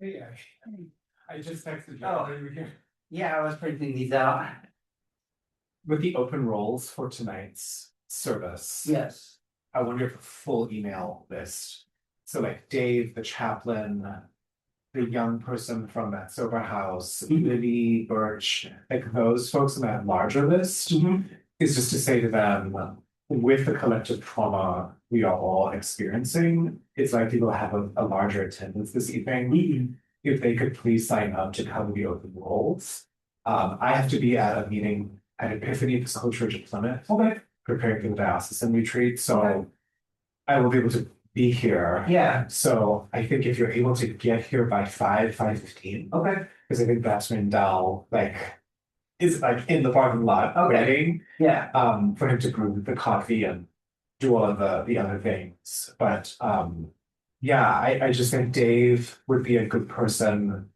Hey, I just texted you. Oh. You were here. Yeah, I was printing these out. With the open roles for tonight's service, Yes. I wonder if a full email list. So like Dave, the chaplain, the young person from that sober house, Libby, Birch, like those folks in that larger list is just to say to them, with the collective trauma we are all experiencing, it's likely we'll have a larger attendance this evening. If they could please sign up to cover the open roles. I have to be at a meeting at Epiphany Episcopal Church of Plymouth. Okay. Preparing for the diocesan retreat, so I will be able to be here. Yeah. So I think if you're able to get here by 5:15. Okay. Because I think that's when Dal is like in the parking lot waiting. Yeah. For him to brew the coffee and do all of the other things. But yeah, I just think Dave would be a good person.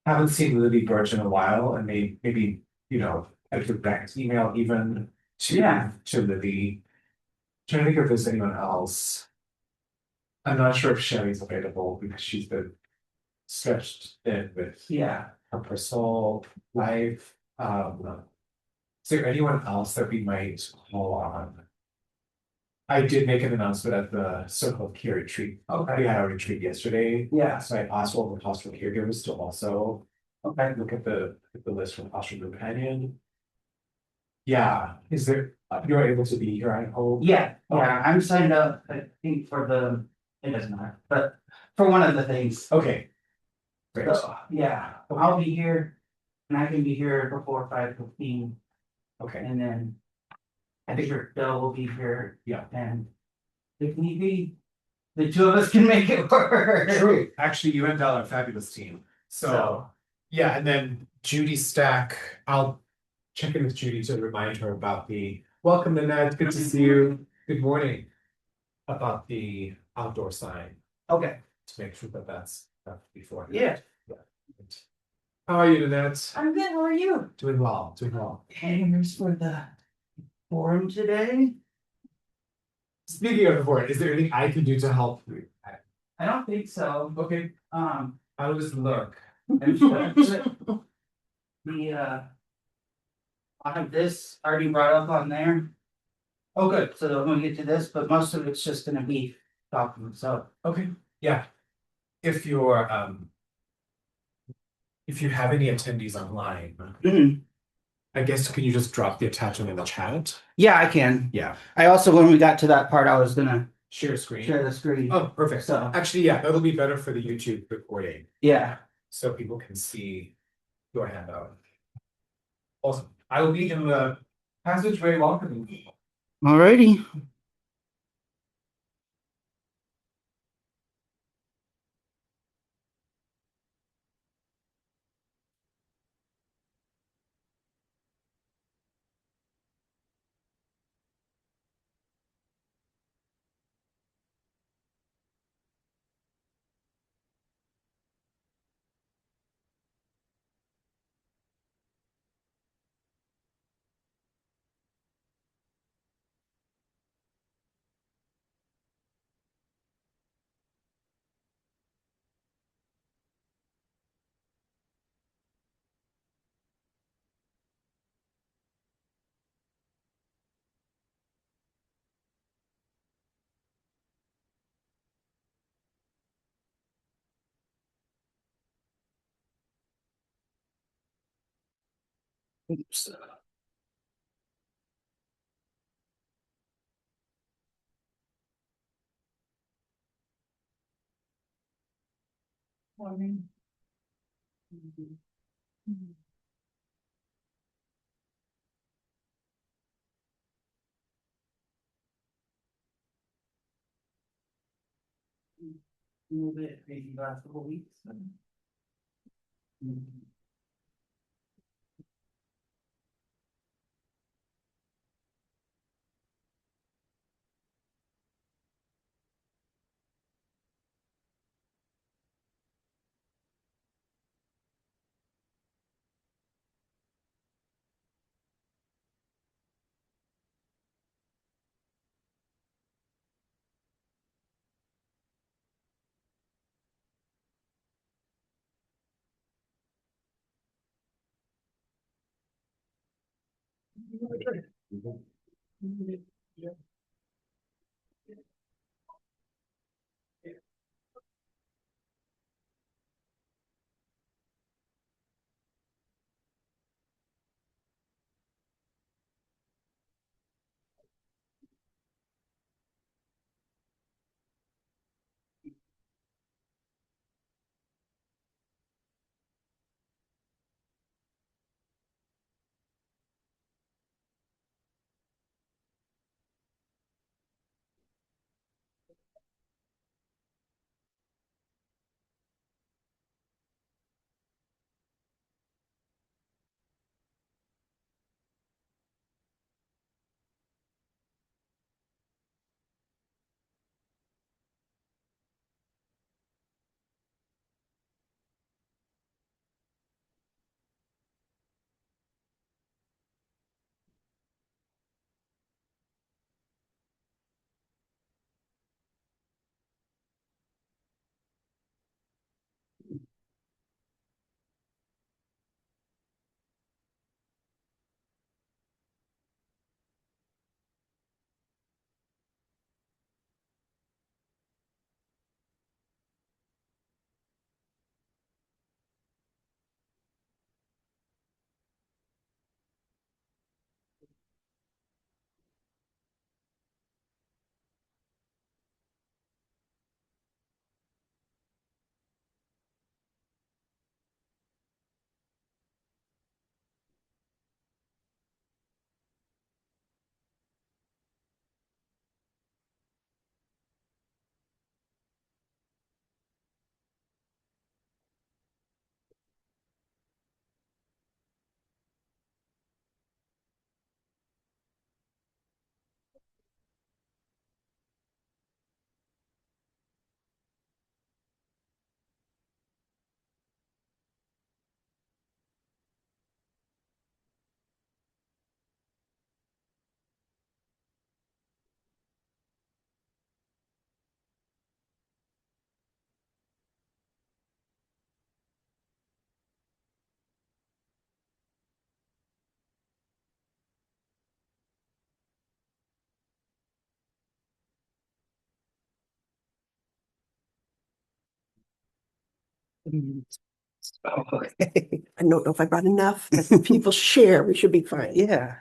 Haven't seen Lily Birch in a while, and maybe a direct email even to Lily. Trying to think if there's anyone else. I'm not sure if Sherry's available because she's been stretched in with her personal life. Is there anyone else that we might call on? I did make an announcement at the Circle of Care retreat. Okay. We had our retreat yesterday. Yeah. So I asked all the pastoral caregivers to also look at the list from Pastoral Companion. Yeah. Is there you're able to be here, I hope? Yeah. Yeah. I'm signed up, I think, for it doesn't matter, but for one of the things. Okay. Great. So, yeah. I'll be here and I can be here before 5:15. Okay. And then I think Bill will be here. Yeah. And if need be, the two of us can make it work. True. Actually, you and Bella are a fabulous team. So yeah, and then Judy Stack, I'll check in with Judy to remind her about the welcome, Nanette. Good to see you. Good morning. About the outdoor sign. Okay. To make sure that that's before. Yeah. How are you, Nanette? I'm good. How are you? Doing well. Doing well. Hangers for the forum today. Speaking of the board, is there anything I can do to help you? I don't think so. Okay. I'll just look. The I have this already brought up on there. Oh, good. So when we get to this, but most of it's just gonna be documents. So Okay. Yeah. If you're if you have any attendees online, I guess can you just drop the attachment in the chat? yeah, I can. Yeah. I also, when we got to that part, I was gonna Share screen. share the screen. Oh, perfect. So Actually, yeah, that'll be better for the YouTube recording. yeah. So people can see your handout. Awesome. I will be in the passageway welcoming you. Alrighty. Oops. Morning. A little bit maybe last couple weeks. Oh, okay. I don't know if I brought enough, but if people share, we should be fine. Yeah.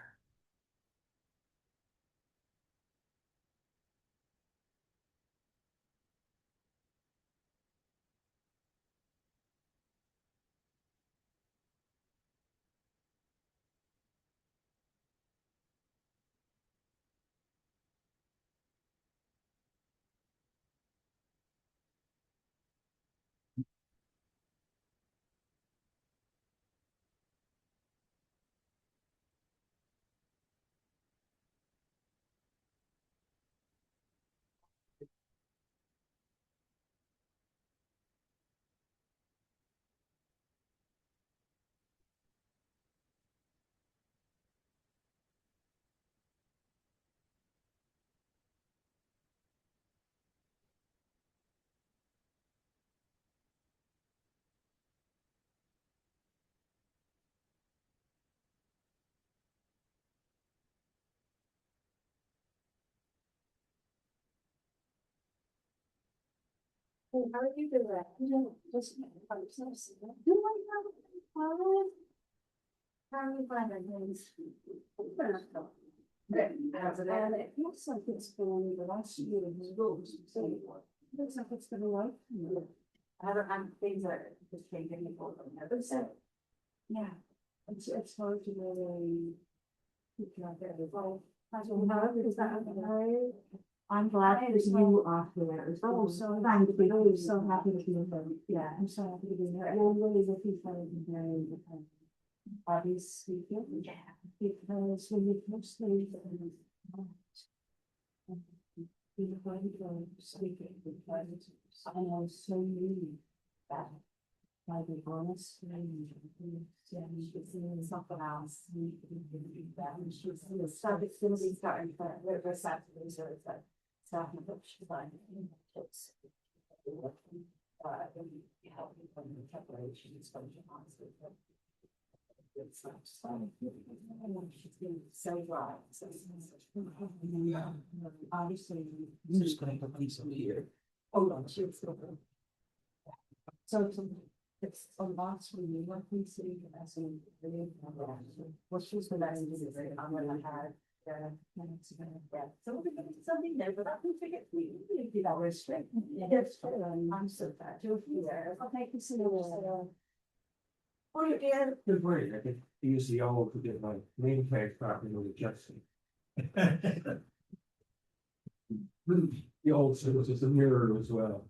How do you do that? You don't just by yourself. Do I have a phone? How do you find our names? And it looks like it's going the last year of his rules. So it looks like it's gonna like. I haven't had things that just can't get me for them. So, yeah, it's hard to really. Keep track of it. Well, is that okay? I'm glad that you are here as well. Oh, so thank you. I'm so happy to be here. Yeah, I'm so happy to be here. And I'm really looking forward to hearing Abby's speaking. Yeah. Because when you first leave you're going to go speaking because I know so many that by the honest and something else. So it's going to be starting, but we're Saturday, so it's like. Staff membership fund. It's helping from the preparations from the hospital. It's like, she's been so dry. Obviously. I'm just gonna put these over here. Hold on, she was still. So it's a lot for you, what we see as in. What she's been asking to do, I'm gonna have. Minutes ago, yeah, so we're gonna do something there, but I can figure we did our straight. Yes, I'm so glad you're here. I'll make you see. Oh, you did. Good word, I could use the old to get my name tag properly with Jesse. The old, so it's a mirror as well.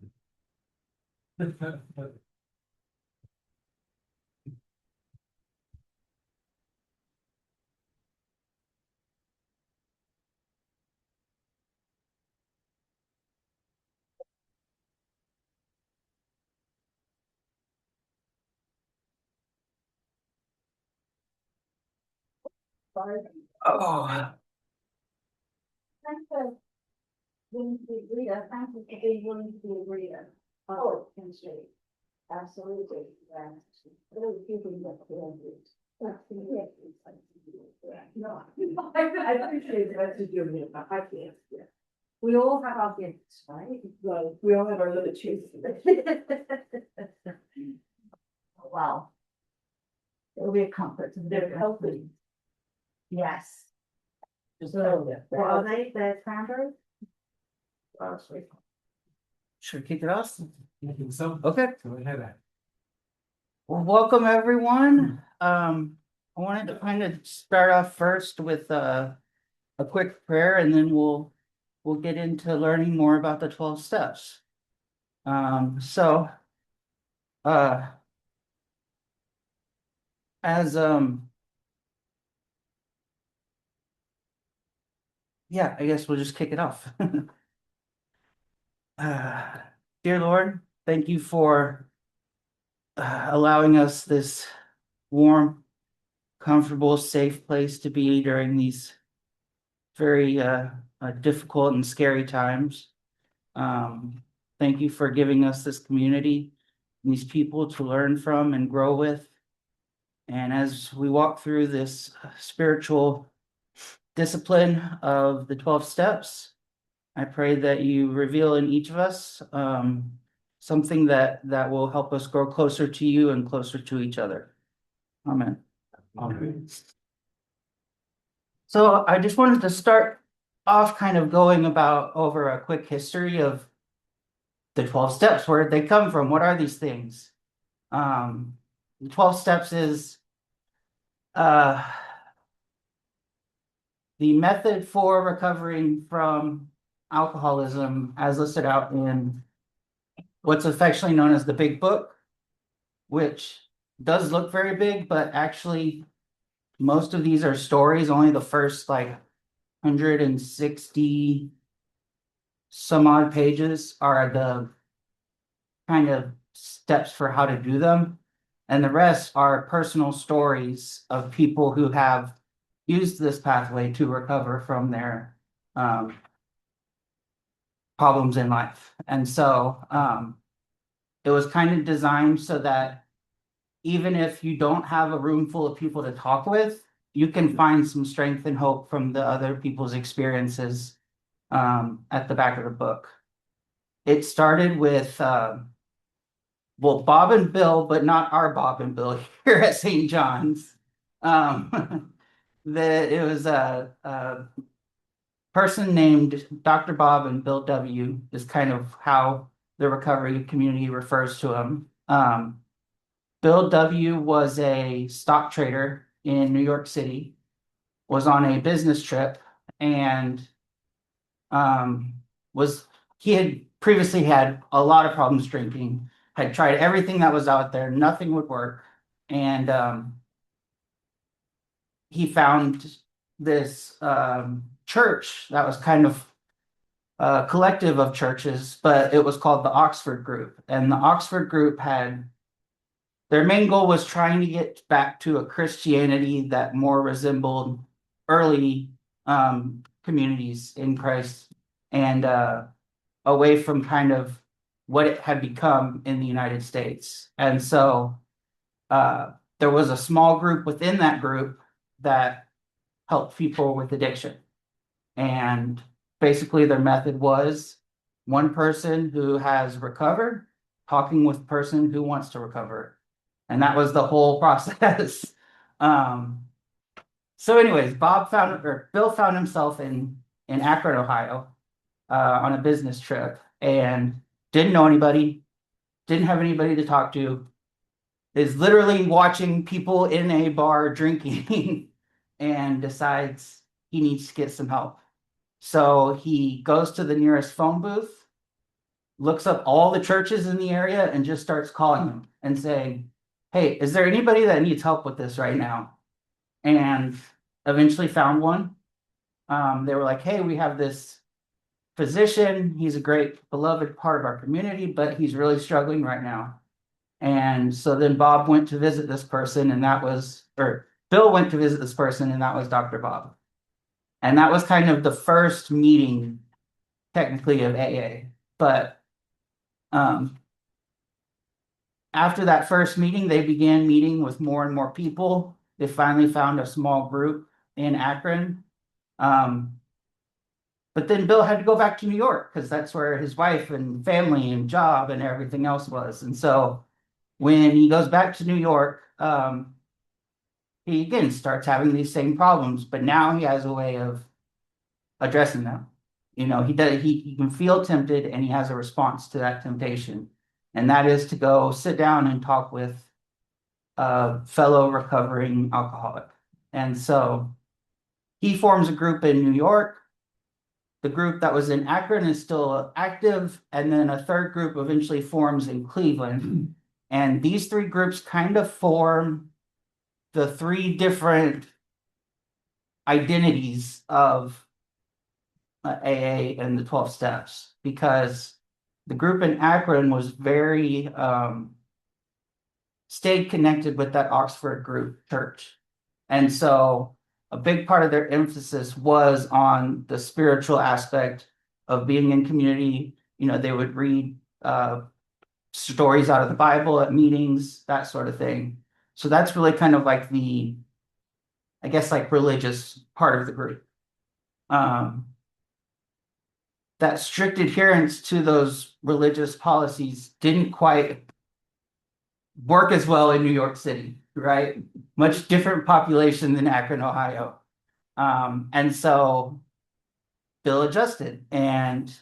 Oh, Thanks for willing to be a reader, thank you for being willing to be a reader. Oh, can see. Absolutely, yeah. Really giving that to you. No, I appreciate that to do it, but I can't, yeah. We all have our gifts, right? Well, we all have our limitations. Wow. It'll be a comfort, and they're healthy. Yes. So, well, are they, they're cranberry? should we kick it off? I think so. Okay. Go ahead. Well, welcome everyone. I wanted to kind of start off first with a quick prayer, and then we'll get into learning more about the 12 steps. So as yeah, I guess we'll just kick it off. Dear Lord, thank you for allowing us this warm, comfortable, safe place to be during these very difficult and scary times. Thank you for giving us this community, and these people to learn from and grow with. And as we walk through this spiritual discipline of the 12 steps, I pray that you reveal in each of us something that will help us grow closer to you and closer to each other. Amen. Amen. So I just wanted to start off kind of going about over a quick history of the 12 steps. Where did they come from? What are these things? The 12 steps is the method for recovering from alcoholism as listed out in what's affectionately known as the Big Book, which does look very big, but actually most of these are stories. Only the first like 160 some odd pages are the kind of steps for how to do them. And the rest are personal stories of people who have used this pathway to recover from their problems in life. And so it was kind of designed so that even if you don't have a room full of people to talk with, you can find some strength and hope from the other people's experiences at the back of the book. It started with well, Bob and Bill, but not our Bob and Bill here at St. John's. It was a person named Dr. Bob and Bill W. is kind of how the recovery community refers to him. Bill W. was a stock trader in New York City, was on a business trip, and he had previously had a lot of problems drinking, had tried everything that was out there, nothing would work. And he found this church that was kind of a collective of churches, but it was called the Oxford Group. And the Oxford Group had, their main goal was trying to get back to a Christianity that more resembled early communities in Christ, and away from kind of what it had become in the United States. And so there was a small group within that group that helped people with addiction. And basically their method was one person who has recovered, talking with a person who wants to recover. And that was the whole process. So anyways, Bill found himself in Akron, Ohio, on a business trip and didn't know anybody, didn't have anybody to talk to, is literally watching people in a bar drinking and decides he needs to get some help. So he goes to the nearest phone booth, looks up all the churches in the area and just starts calling them and saying, hey, is there anybody that needs help with this right now? And eventually found one. They were like, hey, we have this physician. He's a great beloved part of our community, but he's really struggling right now. And so then Bob went to visit this person, and Bill went to visit this person, and that was Dr. Bob. And that was kind of the first meeting, technically, of AA. But after that first meeting, they began meeting with more and more people. They finally found a small group in Akron. But then Bill had to go back to New York because that's where his wife and family and job and everything else was. And so when he goes back to New York, he again starts having these same problems, but now he has a way of addressing them. You know, he can feel tempted and he has a response to that temptation. And that is to go sit down and talk with a fellow recovering alcoholic. And so he forms a group in New York. The group that was in Akron is still active. And then a third group eventually forms in Cleveland. And these three groups kind of form the three different identities of AA and the 12 steps, because the group in Akron was very stayed connected with that Oxford group church. And so a big part of their emphasis was on the spiritual aspect of being in community. You know, they would read stories out of the Bible at meetings, that sort of thing. So that's really kind of like the, I guess, like religious part of the group. That strict adherence to those religious policies didn't quite work as well in New York City, right? Much different population than Akron, Ohio. And so Bill adjusted, and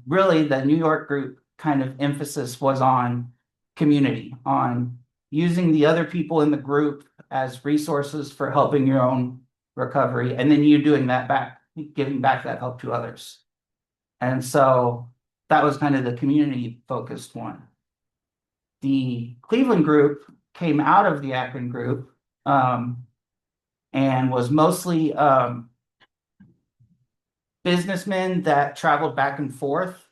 really the New York group kind of emphasis was on community, on using the other people in the group as resources for helping your own recovery, and then you doing that back, giving back that help to others. And so that was kind of the community focused one. The Cleveland group came out of the Akron group and was mostly businessmen that traveled back and forth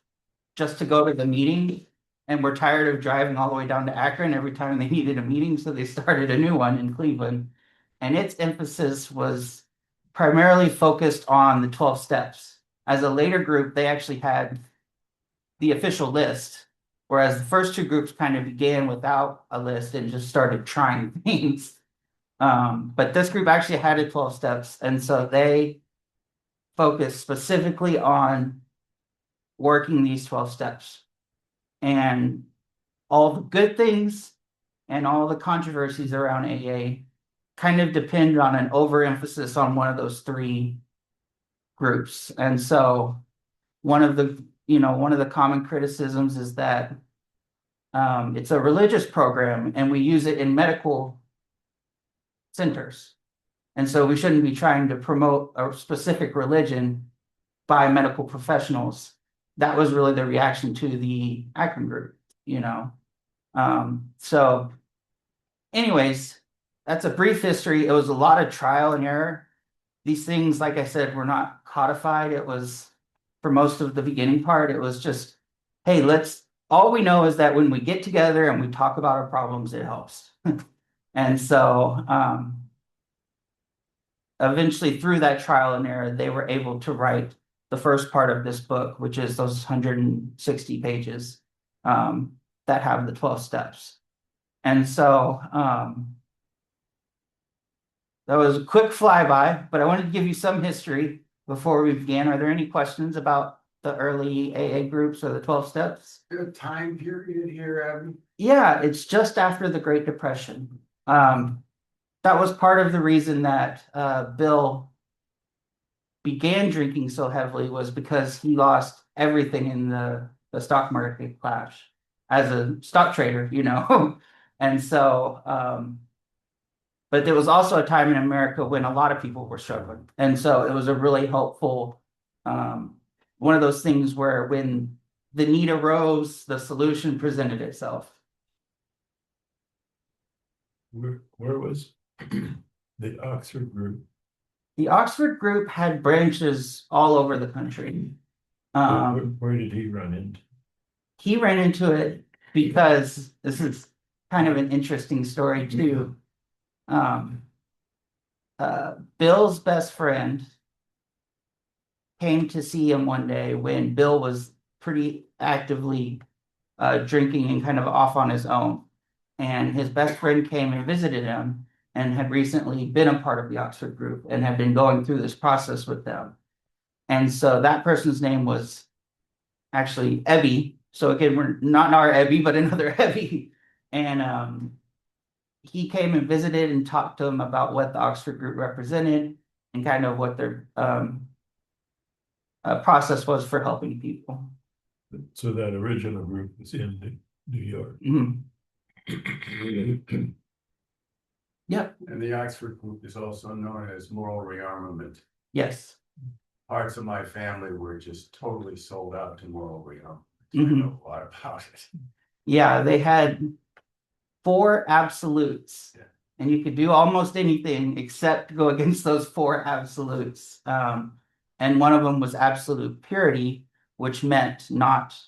just to go to the meeting and were tired of driving all the way down to Akron every time they needed a meeting. So they started a new one in Cleveland. And its emphasis was primarily focused on the 12 steps. As a later group, they actually had the official list, whereas the first two groups kind of began without a list and just started trying things. But this group actually had a 12 steps. And so they focused specifically on working these 12 steps. And all the good things and all the controversies around AA kind of depend on an overemphasis on one of those three groups. And so one of the common criticisms is that it's a religious program and we use it in medical centers. And so we shouldn't be trying to promote a specific religion by medical professionals. That was really the reaction to the Akron group, you know. So anyways, that's a brief history. It was a lot of trial and error. These things, like I said, were not codified. It was, for most of the beginning part, it was just, hey, all we know is that when we get together and we talk about our problems, it helps. And so eventually through that trial and error, they were able to write the first part of this book, which is those 160 pages that have the 12 steps. And so that was a quick flyby, but I wanted to give you some history before we began. Are there any questions about the early AA groups or the 12 steps? A time period here, Abby? Yeah, it's just after the Great Depression. That was part of the reason that Bill began drinking so heavily was because he lost everything in the stock market crash as a stock trader, you know. And so, but there was also a time in America when a lot of people were struggling. And so it was a really helpful, one of those things where when the need arose, the solution presented itself. Where was the Oxford group? The Oxford group had branches all over the country. Where did he run into? He ran into it because this is kind of an interesting story too. Bill's best friend came to see him one day when Bill was pretty actively drinking and kind of off on his own. And his best friend came and visited him and had recently been a part of the Oxford group and had been going through this process with them. And so that person's name was actually Ebby. So again, we're not our Ebby, but another Ebby. And he came and visited and talked to him about what the Oxford group represented and kind of what their process was for helping people. So that original group was in New York. Mhm. Yep. And the Oxford group is also known as moral rearmament. Yes. Parts of my family were just totally sold out to moral rearmament. I Mhm. know a lot about it. Yeah, they had 4 absolutes. Yeah. And you could do almost anything except go against those 4 absolutes. And one of them was absolute purity, which meant not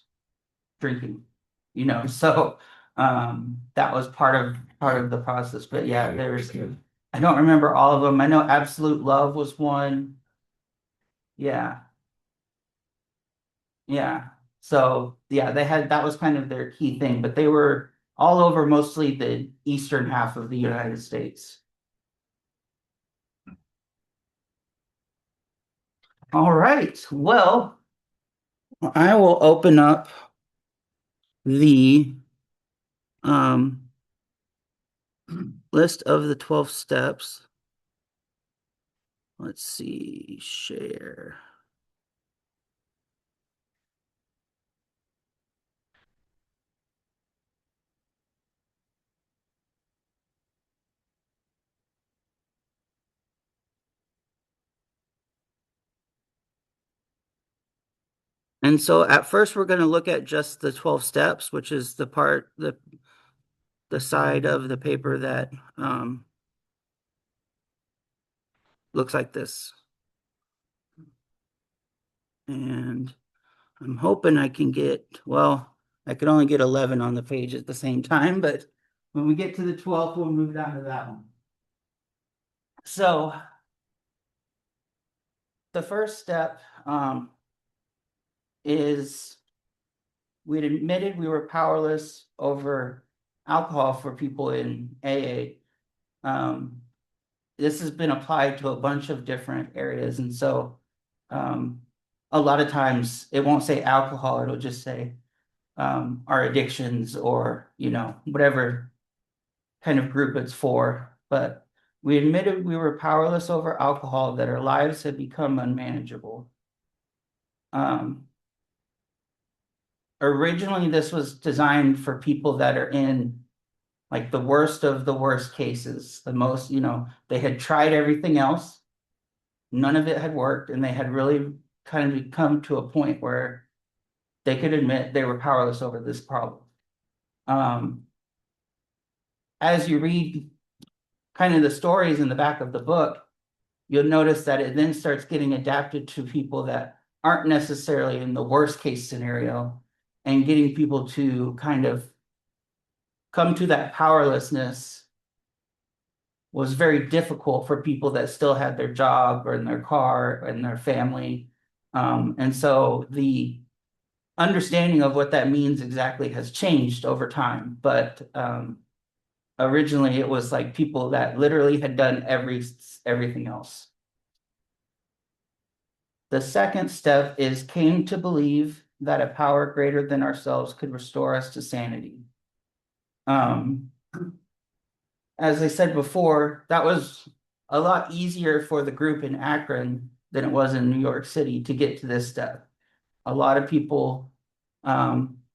drinking, you know. So that was part of the process. But yeah, I don't remember all of them. I know absolute love was one. Yeah. Yeah. So yeah, that was kind of their key thing, but they were all over mostly the eastern half of the United States. All right. Well, I will open up the list of the 12 steps. Let's see, share. And so at first we're going to look at just the 12 steps, which is the part, the side of the paper that looks like this. And I'm hoping I can get, well, I could only get 11 on the page at the same time, but when we get to the 12th, we'll move down to that one. So the first step is we'd admitted we were powerless over alcohol for people in AA. This has been applied to a bunch of different areas. And so a lot of times it won't say alcohol, it'll just say our addictions or, you know, whatever kind of group it's for. But we admitted we were powerless over alcohol, that our lives had become unmanageable. Originally, this was designed for people that are in like the worst of the worst cases, the most, you know, they had tried everything else. None of it had worked, and they had really kind of come to a point where they could admit they were powerless over this problem. As you read kind of the stories in the back of the book, you'll notice that it then starts getting adapted to people that aren't necessarily in the worst case scenario, and getting people to kind of come to that powerlessness was very difficult for people that still had their job or in their car and their family. And so the understanding of what that means exactly has changed over time. But originally it was like people that literally had done everything else. The second step is came to believe that a power greater than ourselves could restore us to sanity. As I said before, that was a lot easier for the group in Akron than it was in New York City to get to this step. A lot of people,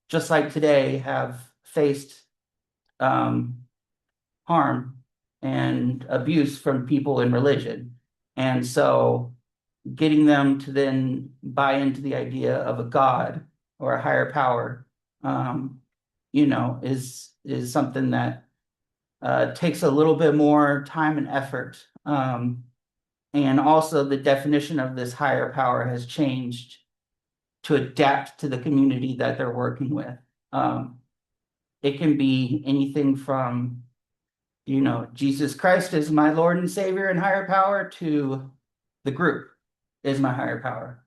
just like today, have faced harm and abuse from people in religion. And so getting them to then buy into the idea of a God or a higher power, is something that takes a little bit more time and effort. And also the definition of this higher power has changed to adapt to the community that they're working with. It can be anything from, Jesus Christ is my Lord and Savior and higher power to the group is my higher power.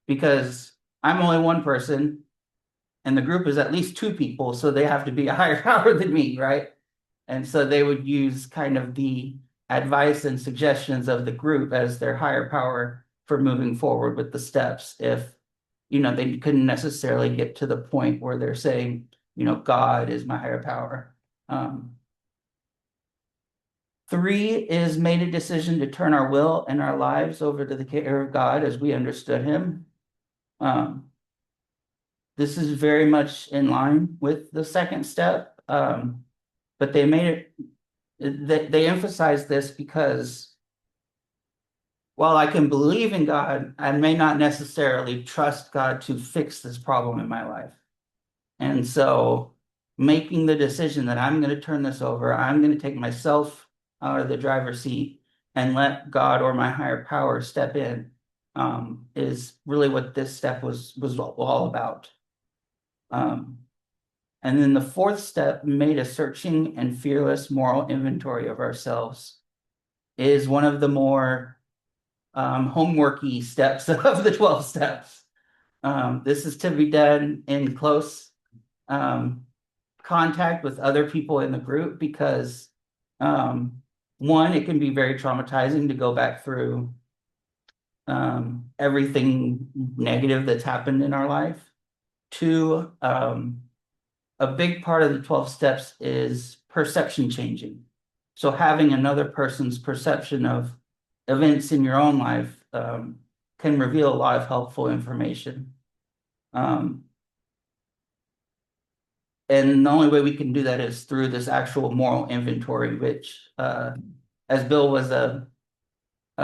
Because I'm only one person and the group is at least two people, so they have to be a higher power than me, right? And so they would use kind of the advice and suggestions of the group as their higher power for moving forward with the steps. If, they couldn't necessarily get to the point where they're saying, God is my higher power. 3 is made a decision to turn our will and our lives over to the care of God as we understood him. This is very much in line with the second step. But they made it, they emphasize this because while I can believe in God, I may not necessarily trust God to fix this problem in my life. And so making the decision that I'm going to turn this over, I'm going to take myself out of the driver's seat and let God or my higher power step in, is really what this step was all about. And then the 4th step, made a searching and fearless moral inventory of ourselves, is one of the more homeworky steps of the 12 steps. This is to be done in close contact with other people in the group because, one, it can be very traumatizing to go back through everything negative that's happened in our life. 2, a big part of the 12 steps is perception changing. So having another person's perception of events in your own life can reveal a lot of helpful information. And the only way we can do that is through this actual moral inventory, which, as Bill was a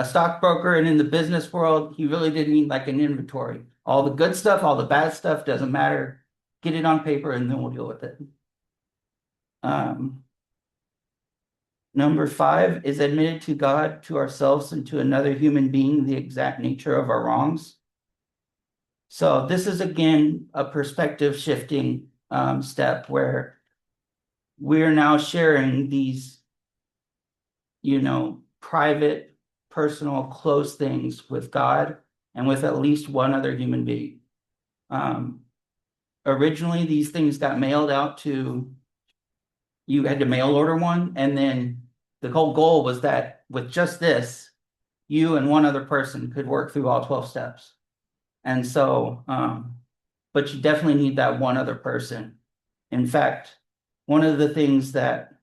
stockbroker and in the business world, he really did need like an inventory. All the good stuff, all the bad stuff, doesn't matter. Get it on paper and then we'll deal with it. Number 5 is admitted to God, to ourselves, and to another human being the exact nature of our wrongs. So this is again a perspective shifting step where we're now sharing these, private, personal, close things with God and with at least one other human being. Originally, these things got mailed out to, you had to mail order one, and then the whole goal was that with just this, you and one other person could work through all 12 steps. And so, but you definitely need that one other person. In fact, one of the things that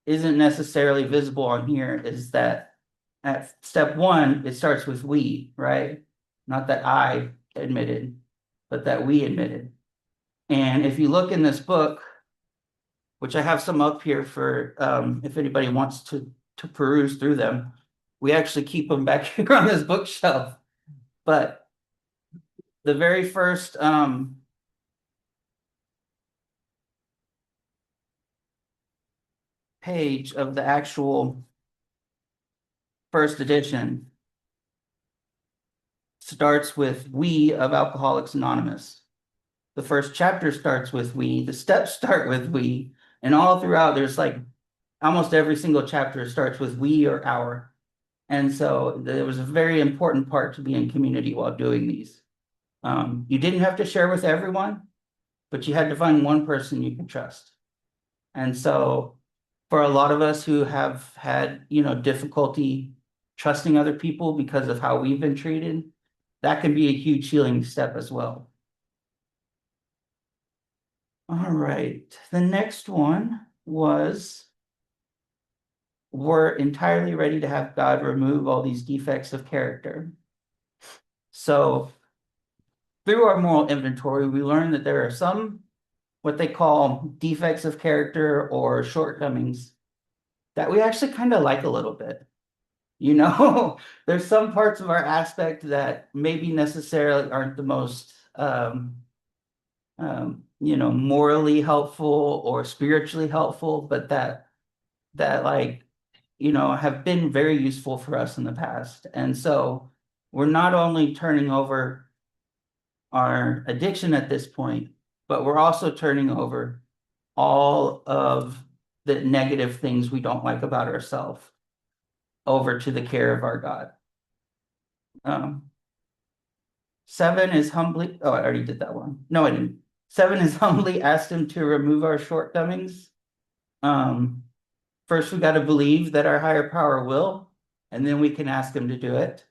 isn't necessarily visible on here is that at step 1, it starts with we, right? Not that I admitted, but that we admitted. And if you look in this book, which I have some up here for if anybody wants to peruse through them, we actually keep them back here on this bookshelf. But the very first page of the actual first edition starts with "We" of Alcoholics Anonymous. The first chapter starts with "we," the steps start with "we," and all throughout there's like almost every single chapter starts with "we" or "our." And so there was a very important part to be in community while doing these. You didn't have to share with everyone, but you had to find one person you could trust. And so for a lot of us who have had, difficulty trusting other people because of how we've been treated, that can be a huge healing step as well. All right, the next one was we're entirely ready to have God remove all these defects of character. So through our moral inventory, we learned that there are some what they call defects of character or shortcomings that we actually kind of like a little bit. There's some parts of our aspect that maybe necessarily aren't the most morally helpful or spiritually helpful, but that have been very useful for us in the past. And so we're not only turning over our addiction at this point, but we're also turning over all of the negative things we don't like about ourselves over to the care of our God. 7 is humbly, I already did that one. No, I didn't. 7 is humbly asked him to remove our shortcomings. First, we got to believe that our higher power will, and then we can ask him to do it.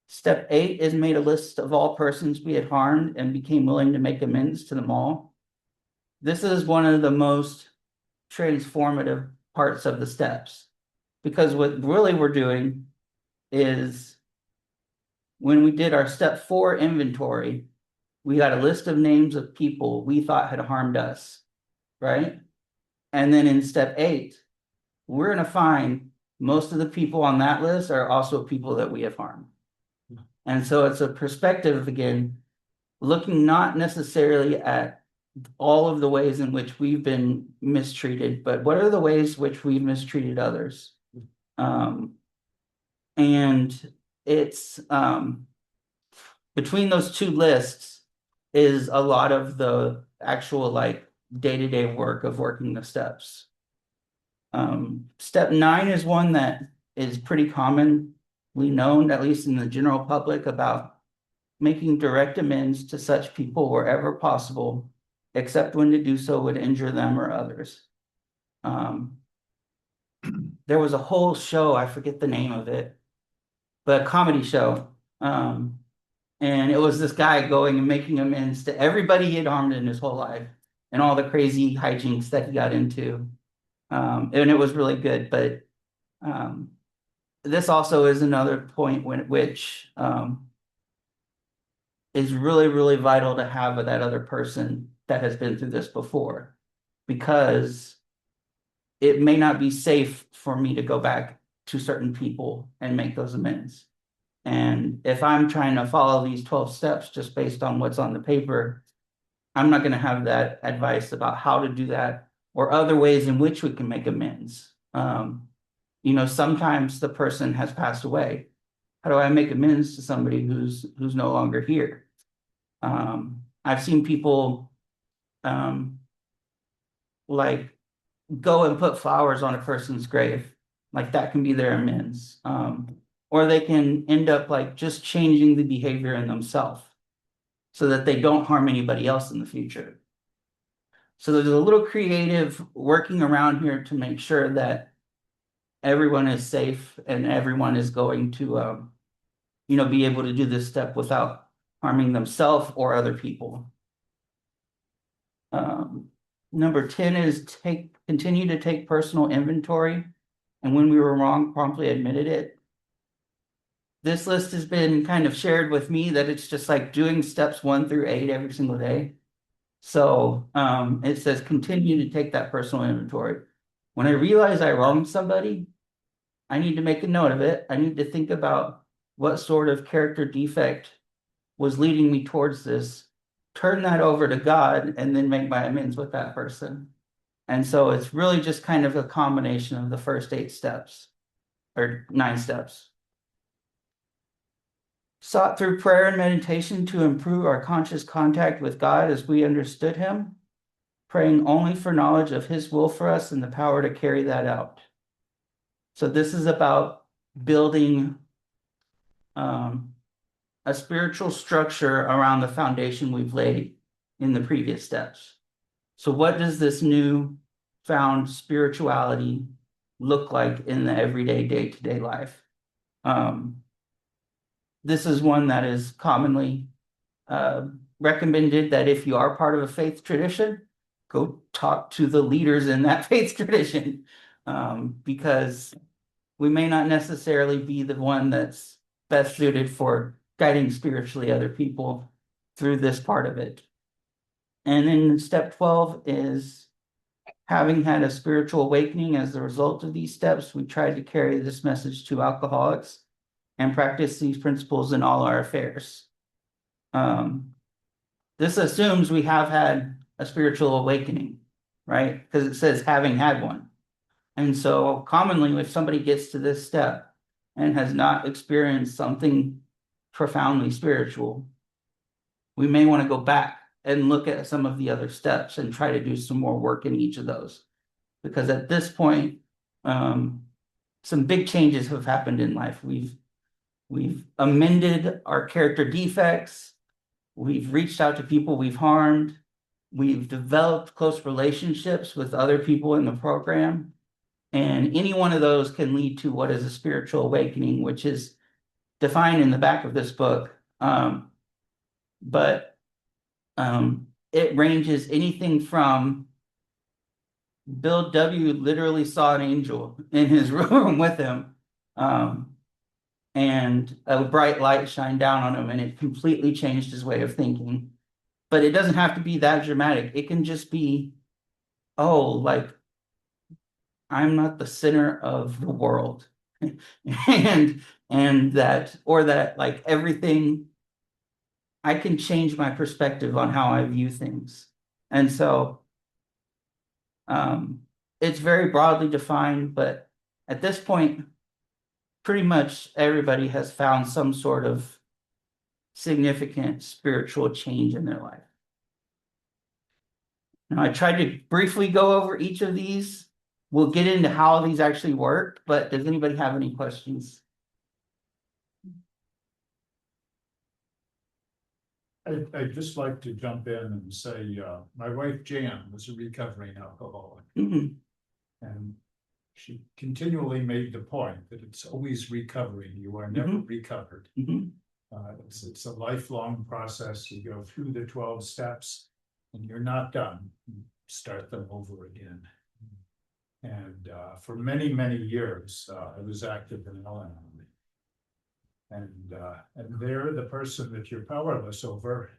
Step 8 is made a list of all persons we had harmed and became willing to make amends to them all. This is one of the most transformative parts of the steps, because what really we're doing is when we did our step 4 inventory, we got a list of names of people we thought had harmed us, right? And then in step 8, we're going to find most of the people on that list are also people that we have harmed. And so it's a perspective, again, looking not necessarily at all of the ways in which we've been mistreated, but what are the ways which we've mistreated others? And it's between those two lists is a lot of the actual day-to-day work of working the steps. Step 9 is one that is pretty commonly known, at least in the general public, about making direct amends to such people wherever possible, except when to do so would injure them or others. There was a whole show, I forget the name of it, but a comedy show. And it was this guy going and making amends to everybody he had harmed in his whole life and all the crazy hijinks that he got into. And it was really good, but this also is another point which is really, really vital to have with that other person that has been through this before, because it may not be safe for me to go back to certain people and make those amends. And if I'm trying to follow these 12 steps just based on what's on the paper, I'm not going to have that advice about how to do that or other ways in which we can make amends. Sometimes the person has passed away. How do I make amends to somebody who's no longer here? I've seen people go and put flowers on a person's grave. That can be their amends. Or they can end up just changing the behavior in themselves so that they don't harm anybody else in the future. So there's a little creative working around here to make sure that everyone is safe and everyone is going to, be able to do this step without harming themselves or other people. Number 10 is continue to take personal inventory, and when we were wrong, promptly admitted it. This list has been kind of shared with me that it's just like doing steps 1 through 8 every single day. So it says continue to take that personal inventory. When I realize I wronged somebody, I need to make a note of it. I need to think about what sort of character defect was leading me towards this, turn that over to God, and then make my amends with that person. And so it's really just kind of a combination of the first 8 steps or 9 steps. Sought through prayer and meditation to improve our conscious contact with God as we understood him, praying only for knowledge of his will for us and the power to carry that out. So this is about building a spiritual structure around the foundation we've laid in the previous steps. So what does this new found spirituality look like in the everyday day-to-day life. This is one that is commonly recommended that if you are part of a faith tradition, go talk to the leaders in that faith tradition, because we may not necessarily be the one that's best suited for guiding spiritually other people through this part of it. And then step 12 is having had a spiritual awakening as a result of these steps, we tried to carry this message to alcoholics and practice these principles in all our affairs. This assumes we have had a spiritual awakening, right? Because it says having had one. And so commonly, if somebody gets to this step and has not experienced something profoundly spiritual, we may want to go back and look at some of the other steps and try to do some more work in each of those. Because at this point, some big changes have happened in life. We've amended our character defects. We've reached out to people we've harmed. We've developed close relationships with other people in the program. And any one of those can lead to what is a spiritual awakening, which is defined in the back of this book. But it ranges anything from Bill W. literally saw an angel in his room with him, and a bright light shined down on him, and it completely changed his way of thinking. But it doesn't have to be that dramatic. It can just be, oh, like, I'm not the center of the world. and that, or that, like, everything, I can change my perspective on how I view things. And so it's very broadly defined, but at this point, pretty much everybody has found some sort of significant spiritual change in their life. Now, I tried to briefly go over each of these. We'll get into how these actually work, but does anybody have any questions? I'd just like to jump in and say, my wife Jan was a recovering alcoholic. Mhm. And she continually made the point that it's always recovering. You are never recovered. Mhm. It's a lifelong process. You go through the 12 steps and you're not done. You start them over again. And for many, many years, I was active in Al-Anon. And there, the person that you're powerless over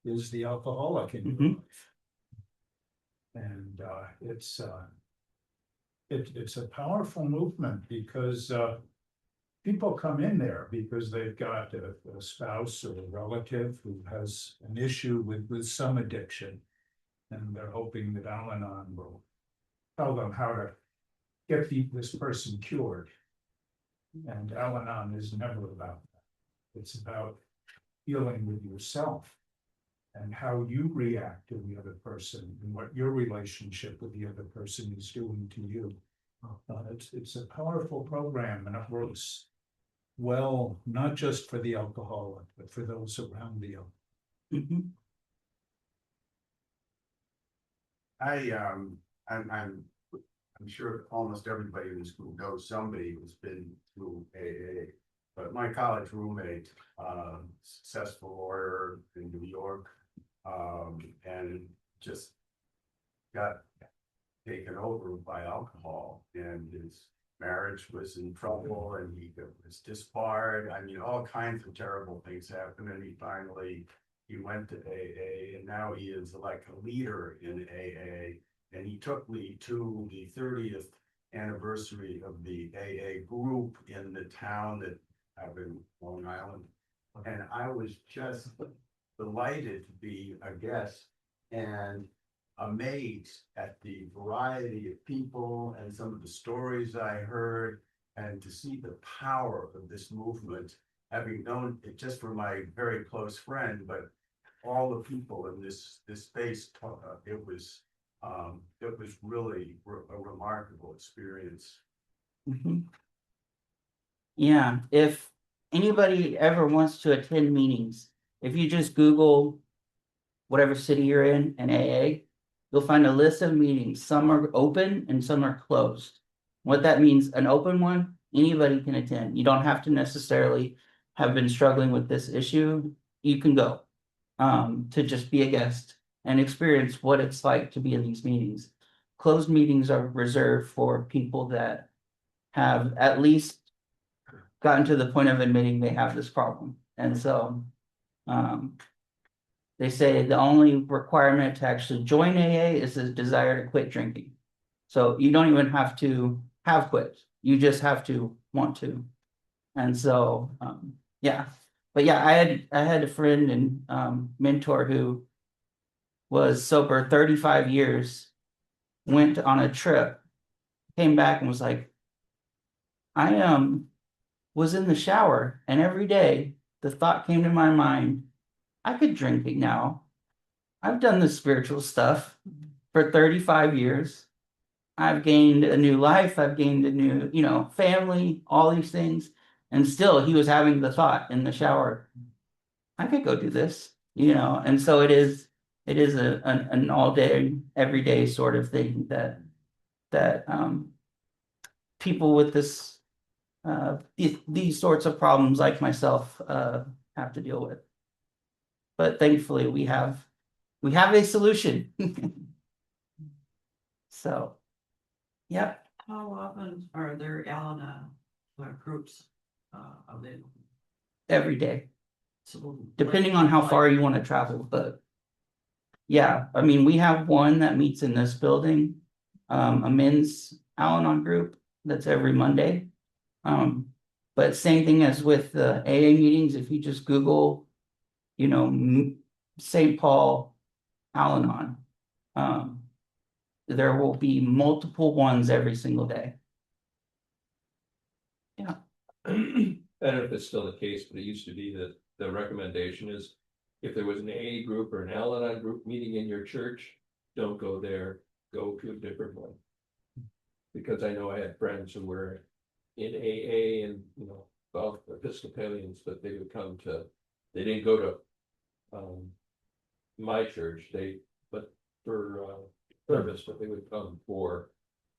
is the alcoholic in your life. And it's a powerful movement because people come in there because they've got a spouse or a relative who has an issue with some addiction, and they're hoping that Al-Anon will tell them how to get this person cured. And Al-Anon is never about that. It's about dealing with yourself and how you react to the other person and what your relationship with the other person is doing to you. It's a powerful program, and it works well, not just for the alcoholic, but for those around the alcoholic. I'm sure almost everybody in this group knows somebody who's been through AA, but my college roommate, successful lawyer in New York, and just got taken over by alcohol, and his marriage was in trouble, and he was disbarred. I mean, all kinds of terrible things happened, and he went to AA, and now he is like a leader in AA. And he took me to the 30th anniversary of the AA group in the town that I live in, Long Island. And I was just delighted to be a guest and amazed at the variety of people and some of the stories I heard, and to see the power of this movement, having known it just from my very close friend, but all the people in this space, it was really a remarkable experience. Yeah, if anybody ever wants to attend meetings, if you just Google whatever city you're in and AA, you'll find a list of meetings. Some are open and some are closed. What that means, an open one, anybody can attend. You don't have to necessarily have been struggling with this issue. You can go to just be a guest and experience what it's like to be in these meetings. Closed meetings are reserved for people that have at least gotten to the point of admitting they have this problem. And so they say the only requirement to actually join AA is a desire to quit drinking. So you don't even have to have quit. You just have to want to. And so, yeah. But yeah, I had a friend and mentor who was sober 35 years, went on a trip, came back and was like, I was in the shower and every day the thought came to my mind, I could drink it now. I've done the spiritual stuff for 35 years. I've gained a new life. I've gained a new, family, all these things. And still he was having the thought in the shower, I could go do this, and so it is an all day, every day sort of thing that people with this these sorts of problems like myself have to deal with. But thankfully we have a solution. So, yep. How often are there Al-Anon groups available? Every day, So, depending on how far you want to travel, but yeah, I mean, we have one that meets in this building, a men's Al-Anon group that's every Monday. But same thing as with the AA meetings, if you just Google, St. Paul Al-Anon, there will be multiple ones every single day. Yeah. I don't know if it's still the case, but it used to be that the recommendation is if there was an AA group or an Al-Anon group meeting in your church, don't go there, go to a different one. Because I know I had friends who were in AA and, well, Episcopalians, but they didn't go to my church, but for service, but they would come for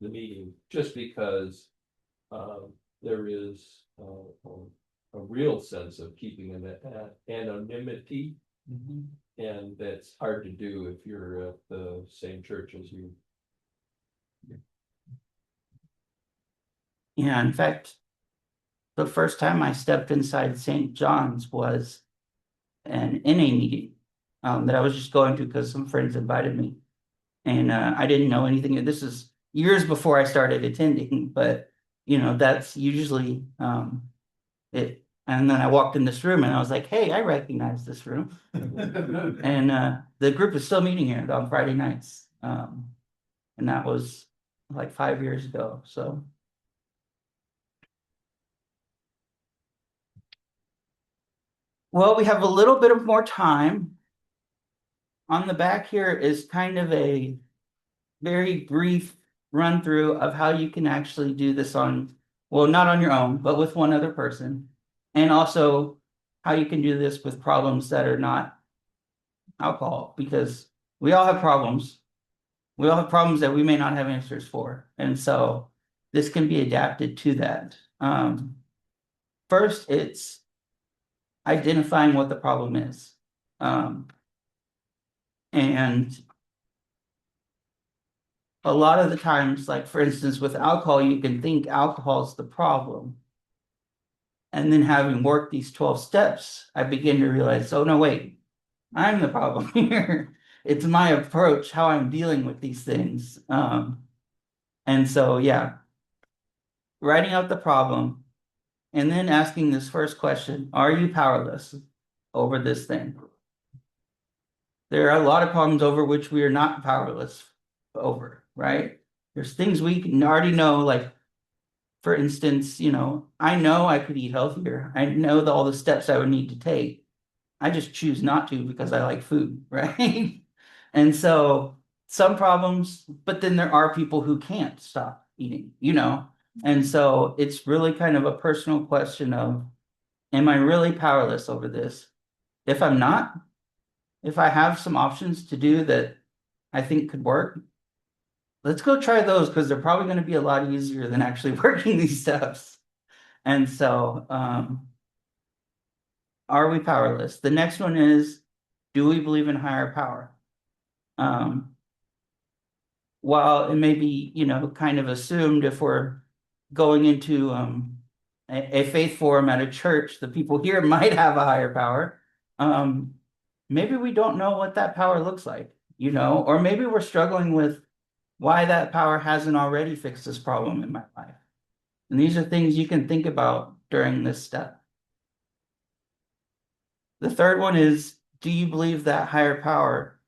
the meeting just because there is a real sense of keeping anonymity, and that's hard to do if you're at the same church as you. Yeah, in fact, the first time I stepped inside St. John's was an NA meeting that I was just going to because some friends invited me. And I didn't know anything. This is years before I started attending, but that's usually it. And then I walked in this room and I was like, hey, I recognize this room. And the group is still meeting here on Friday nights. And that was like 5 years ago. So. Well, we have a little bit of more time. On the back here is kind of a very brief run through of how you can actually do this not on your own, but with one other person. And also how you can do this with problems that are not alcohol, because we all have problems. We all have problems that we may not have answers for. And so this can be adapted to that. First, it's identifying what the problem is. And a lot of the times, like for instance, with alcohol, you can think alcohol is the problem. And then having worked these 12 steps, I begin to realize, oh no, wait, I'm the problem here. It's my approach, how I'm dealing with these things. And so, yeah, writing out the problem and then asking this first question, are you powerless over this thing? There are a lot of problems over which we are not powerless over, right? There's things we can already know, like, for instance, I know I could eat healthier. I know all the steps I would need to take. I just choose not to because I like food, right? And so some problems, but then there are people who can't stop eating, And so it's really kind of a personal question of, am I really powerless over this? If I'm not, if I have some options to do that I think could work. Let's go try those because they're probably going to be a lot easier than actually working these steps. And so, are we powerless? The next one is, do we believe in higher power? While it may be, kind of assumed if we're going into a faith forum at a church, the people here might have a higher power. Maybe we don't know what that power looks like, or maybe we're struggling with why that power hasn't already fixed this problem in my life. And these are things you can think about during this step. The third one is, do you believe that higher power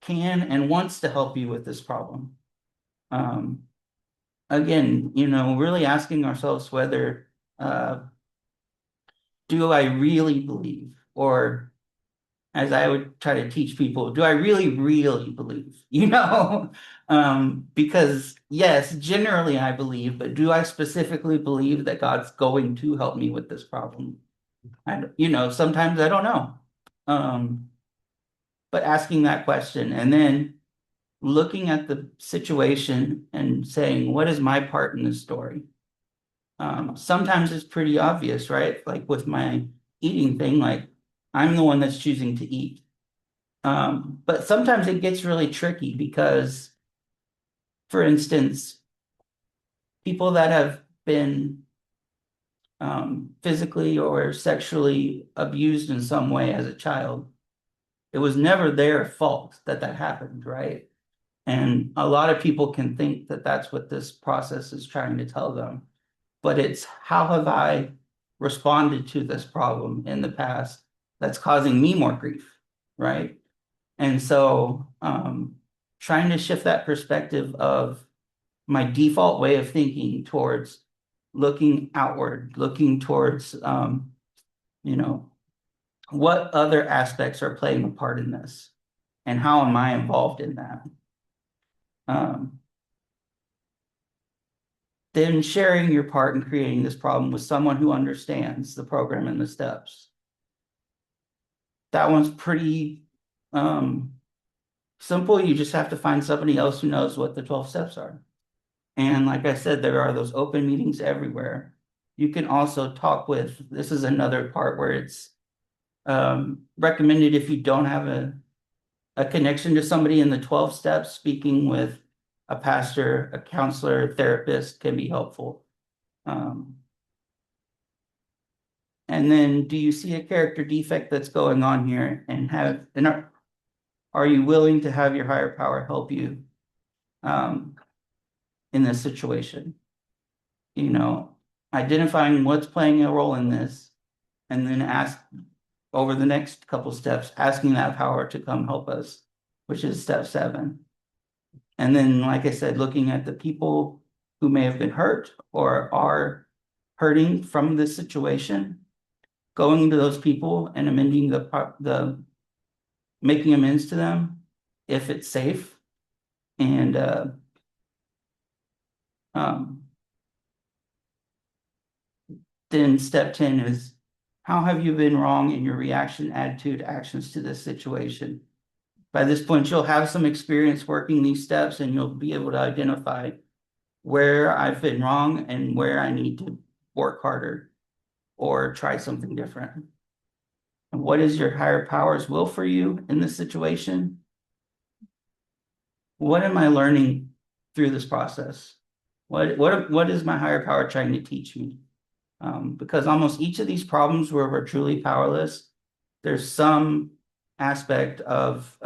can and wants to help you with this problem? Again, really asking ourselves whether, do I really believe, or as I would try to teach people, do I really, really believe, because yes, generally I believe, but do I specifically believe that God's going to help me with this problem? Sometimes I don't know. But asking that question and then looking at the situation and saying, what is my part in this story? Sometimes it's pretty obvious, right? Like with my eating thing, like I'm the one that's choosing to eat. But sometimes it gets really tricky because, for instance, people that have been physically or sexually abused in some way as a child, it was never their fault that happened, right? And a lot of people can think that that's what this process is trying to tell them. But it's, how have I responded to this problem in the past that's causing me more grief, right? And so trying to shift that perspective of my default way of thinking towards looking outward, looking towards, what other aspects are playing a part in this? And how am I involved in that? Then sharing your part in creating this problem with someone who understands the program and the steps. That one's pretty simple. You just have to find somebody else who knows what the 12 steps are. And like I said, there are those open meetings everywhere. You can also talk with, this is another part where it's recommended if you don't have a connection to somebody in the 12 steps, speaking with a pastor, a counselor, a therapist can be helpful. And then, do you see a character defect that's going on here, and are you willing to have your higher power help you in this situation? Identifying what's playing a role in this, and then ask over the next couple steps, asking that power to come help us, which is step 7. And then, like I said, looking at the people who may have been hurt or are hurting from this situation, going to those people and amending making amends to them if it's safe. And then step 10 is, how have you been wrong in your reaction, attitude, actions to this situation? By this point, you'll have some experience working these steps, and you'll be able to identify where I've been wrong and where I need to work harder or try something different. And what is your higher power's will for you in this situation? What am I learning through this process? What is my higher power trying to teach me? Because almost each of these problems where we're truly powerless, there's some aspect of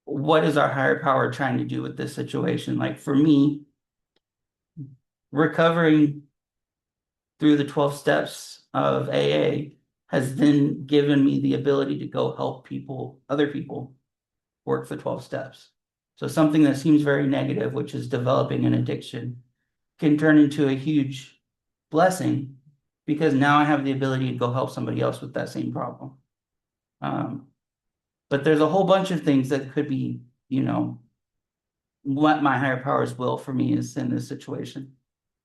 what is our higher power trying to do with this situation? Like for me, recovering through the 12 steps of AA has then given me the ability to go help other people work the 12 steps. So something that seems very negative, which is developing an addiction, can turn into a huge blessing because now I have the ability to go help somebody else with that same problem. But there's a whole bunch of things that could be, what my higher power's will for me is in this situation.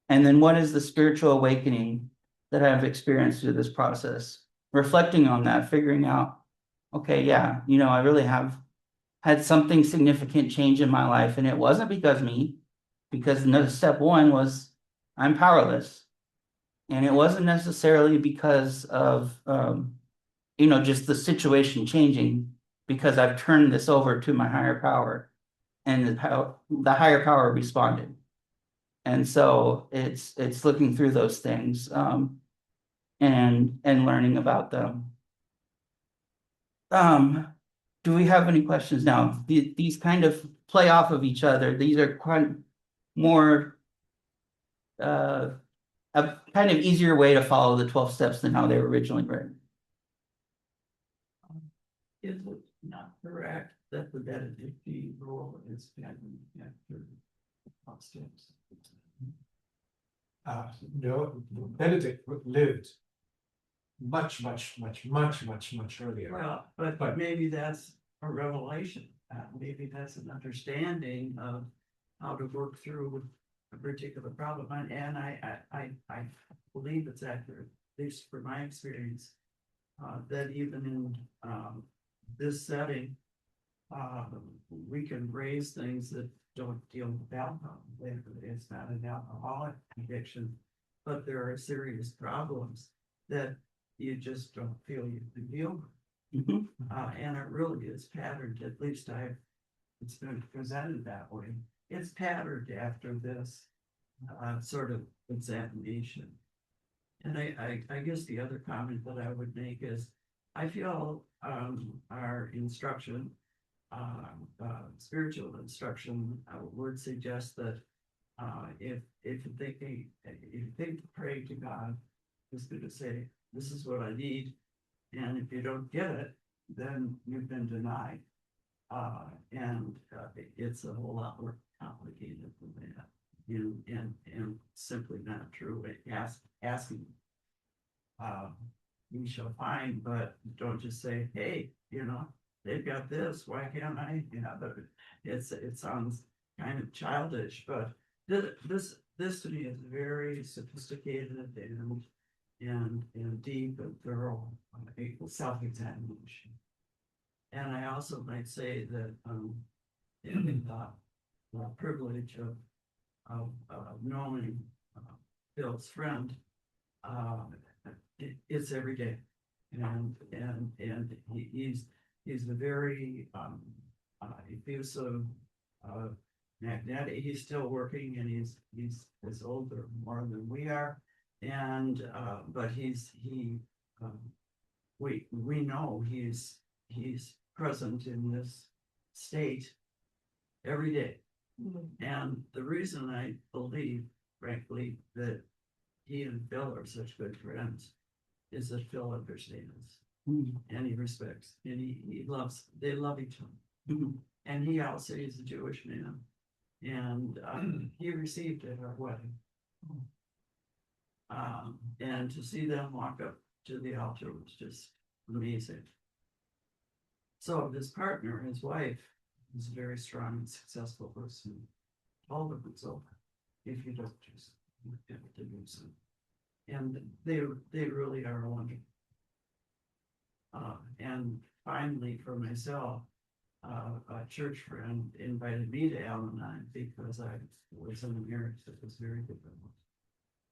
And then what is the spiritual awakening that I've experienced through this process? Reflecting on that, figuring out, okay, yeah, I really have had something significant change in my life, and it wasn't because me, because step one was I'm powerless. And it wasn't necessarily because of just the situation changing, because I've turned this over to my higher power, and how the higher power responded. And so it's looking through those things and learning about them. Do we have any questions now? These kind of play off of each other. These are quite more a kind of easier way to follow the 12 steps than how they were originally written. Is it not correct that the Benedictine rule is patterned after steps? No, Benedict lived much earlier. Well, but maybe that's a revelation. Maybe that's an understanding of how to work through a particular problem. And I believe it's accurate, at least for my experience, that even in this setting, we can raise things that don't deal with alcohol. It's not an alcoholic addiction, but there are serious problems that you just don't feel you can deal with. And it really is patterned, at least it's been presented that way. It's patterned after this sort of examination. And I guess the other comment that I would make is, I feel our instruction, spiritual instruction, would suggest that if you think to pray to God, it's good to say, this is what I need, and if you don't get it, then you've been denied. And it's a whole lot more complicated than that, and simply not true. Asking, we shall find, but don't just say, hey, they've got this, why can't I? But it sounds kind of childish, but this to me is very sophisticated and deep and thorough self-examination. And I also might say that in the privilege of knowing Bill's friend, it's every day, and he's a very effusive, magnetic. He's still working, and he's older more than we are, and but we know he's present in this state every day. And the reason I believe, frankly, that he and Phil are such good friends is that Phil understands and he respects, and he loves, they love each other. And he also is a Jewish man, and he received at our wedding. And to see them walk up to the altar was just amazing. So his partner, his wife, is a very strong and successful person. All of it's over if you don't just do so. And they really are wonderful. And finally, for myself, a church friend invited me to Al-Anon because I was in a marriage that was very difficult,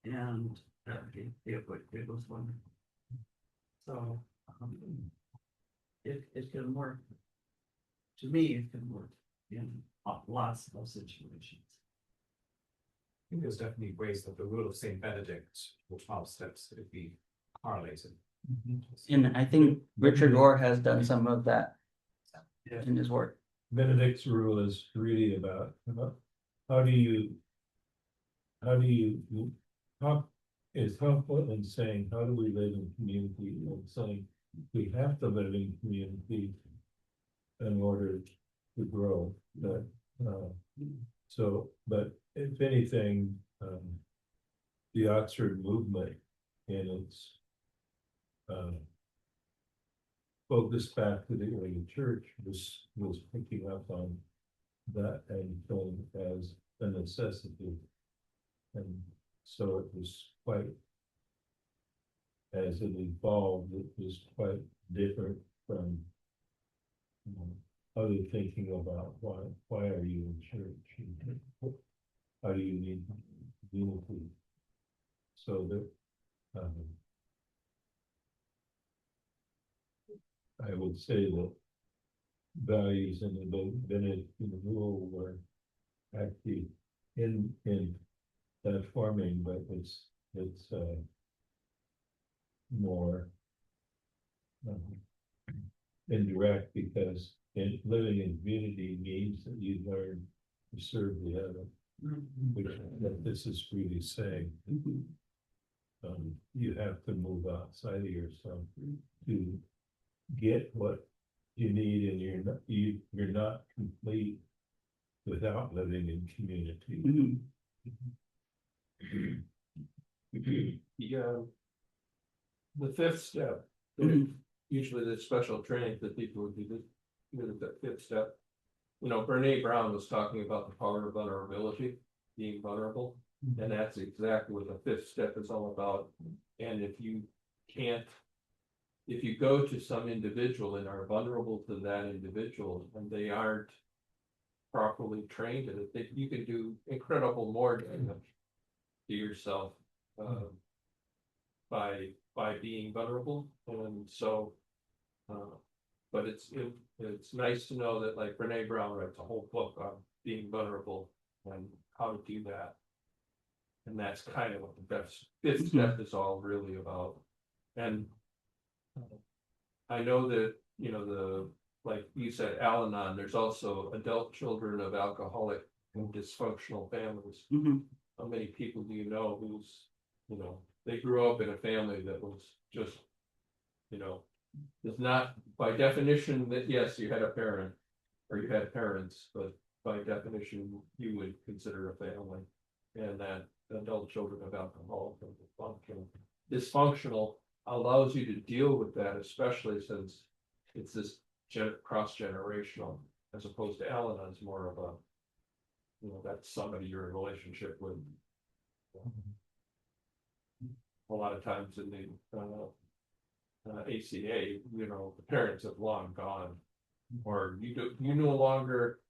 and it was wonderful. So it can work. To me, it can work in lots of situations. I think there's definitely ways that the rule of Saint Benedict, the 12 steps, could be correlated. And I think Richard Orr has done some of that in his work. Benedict's rule is really about how do you talk is helpful in saying how do we live in community, and saying we have to live in community in order to grow. But but if anything, the Oxford movement in its focus back to the early church was picking up on that and feeling as a necessity. And so it was quite, as it evolved, it was quite different from other thinking about why are you in church? And how do you need unity? So that, I would say that values in the rule were actually in that forming, but it's more indirect, because living in community means that you learn to serve the other, which what this is really saying. You have to move outside of yourself to get what you need, and you're not complete without living in community. The fifth step, usually the special training that people would do, the fifth step. You know, Brene Brown was talking about the power of vulnerability, being vulnerable, and that's exactly what the fifth step is all about. And if you go to some individual and are vulnerable to that individual, and they aren't properly trained in it, you can do incredible more damage to yourself by being vulnerable. And so, but it's nice to know that, like, Brene Brown writes a whole book on being vulnerable and how to do that. And that's kind of what the fifth step is all really about. And I know that, you know, like you said, Al-Anon, there's also adult children of alcoholic and dysfunctional families. How many people do you know who's, you know, they grew up in a family that was just, you know, is not by definition that, yes, you had a parent or you had parents, but by definition you would consider a family. And that adult children of alcoholic and dysfunctional allows you to deal with that, especially since it's this cross-generational, as opposed to Al-Anon is more of a, you know, that's somebody you're in a relationship with. A lot of times in the ACA, you know, the parents have long gone, or you no longer.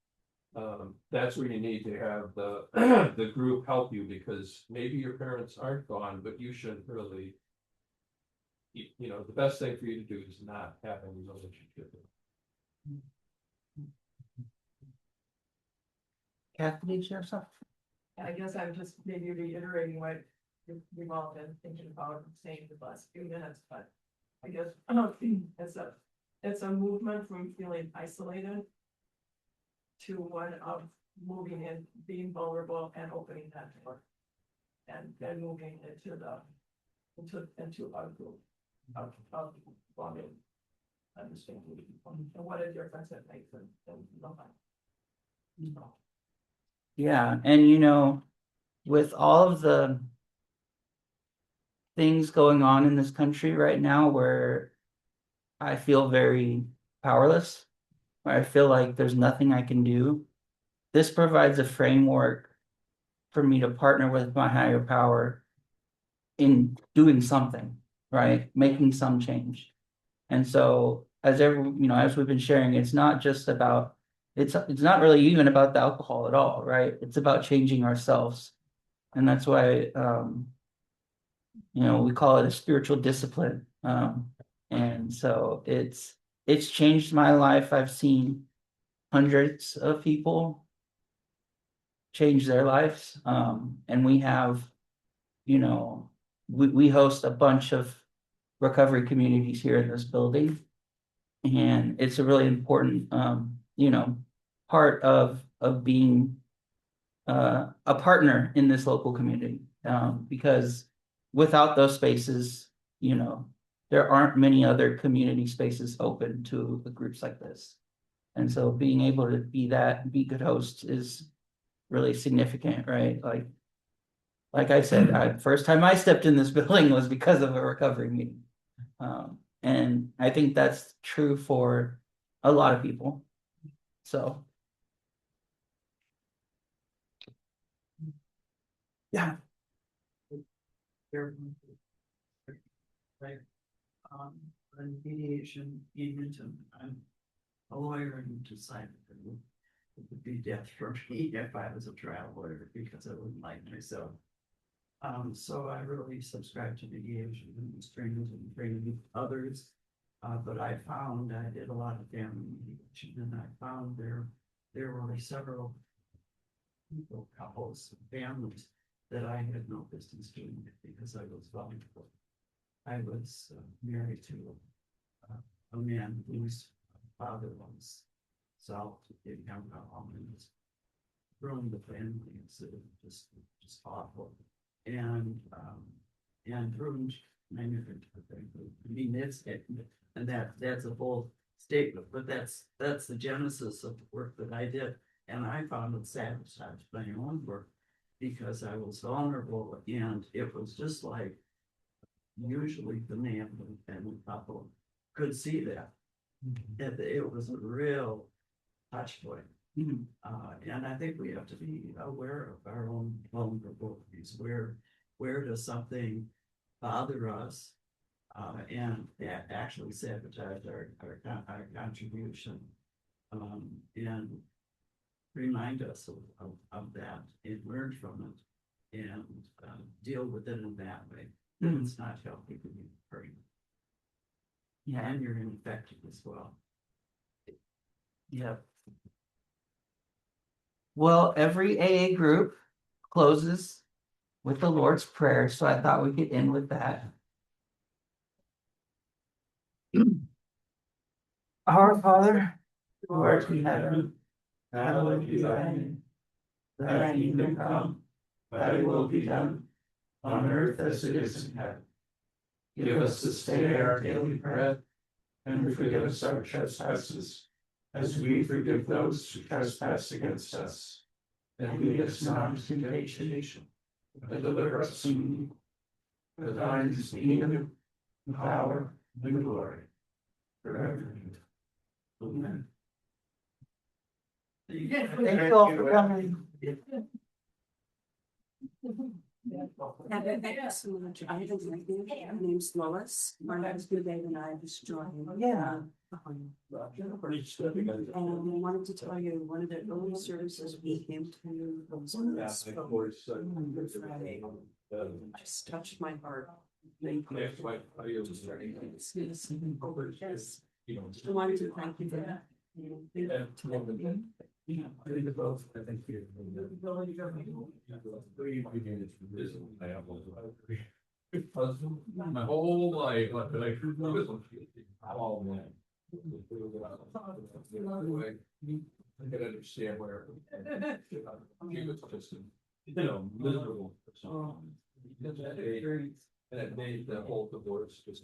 That's where you need to have the group help you, because maybe your parents aren't gone, but you shouldn't really. You know, the best thing for you to do is not have any relationship. Kathy, did you share something? I guess I'm just maybe reiterating what we've all been thinking about and saying the last few minutes, but I guess it's a movement from feeling isolated to one of moving in, being vulnerable and opening that door, and then moving into our group of belonging, understanding, and what a difference it makes in life. Yeah, and you know, with all of the things going on in this country right now, where I feel very powerless, where I feel like there's nothing I can do, this provides a framework for me to partner with my higher power in doing something, right? Making some change. And so as we've been sharing, it's not just about, it's not really even about the alcohol at all, right? It's about changing ourselves. And that's why we call it a spiritual discipline. And so it's changed my life. I've seen hundreds of people change their lives. And we have, we host a bunch of recovery communities here in this building. And it's a really important, part of being a partner in this local community. Because without those spaces, there aren't many other community spaces open to groups like this. And so being able to be good hosts is really significant, right? Like I said, first time I stepped in this building was because of a recovery meeting. And I think that's true for a lot of people. So. Yeah. Right. On mediation, Edmonton, a lawyer and decided that it would be death for me if I was a trial lawyer because I wouldn't like myself. So I really subscribe to mediation and training others. But I found I did a lot of family mediation, and I found there were several people, couples, families that I had no business doing it because I was vulnerable. I was married to a man whose father was solved in alcohol and was ruined the family. It's just awful. And ruined my marriage. I mean, and that's a bold statement, but that's the genesis of the work that I did. And I found it sabotaged my own work because I was vulnerable, and it was just like usually the man and the couple could see that. That it was a real touch point. And I think we have to be aware of our own vulnerabilities. Where does something bother us, and that actually sabotage our contribution, and remind us of that and learn from it and deal with it in that way. It's not healthy for you personally. Yeah, and you're ineffective as well. Yep. Well, every AA group closes with the Lord's Prayer, so I thought we could end with that. Our Father, who art in heaven, hallowed be thy name. Thy kingdom come, thy will be done, on earth as it is in heaven. Give us this day our daily bread, and forgive us our trespasses, as we forgive those who trespass against us. And lead us not into temptation, but deliver us from evil. For thine is the kingdom, the power, and the glory, forever. Amen. Thank you all for coming. Have an excellent, I have an idea. My name's Lois. My husband Dave and I was joining. Yeah. And I wanted to tell you, one of the early services we came to was on this Good Friday. Just touched my heart. Thank you. Yes. I wanted to thank you for that. My whole life, I can understand where she was just, miserable. And it made the whole divorce just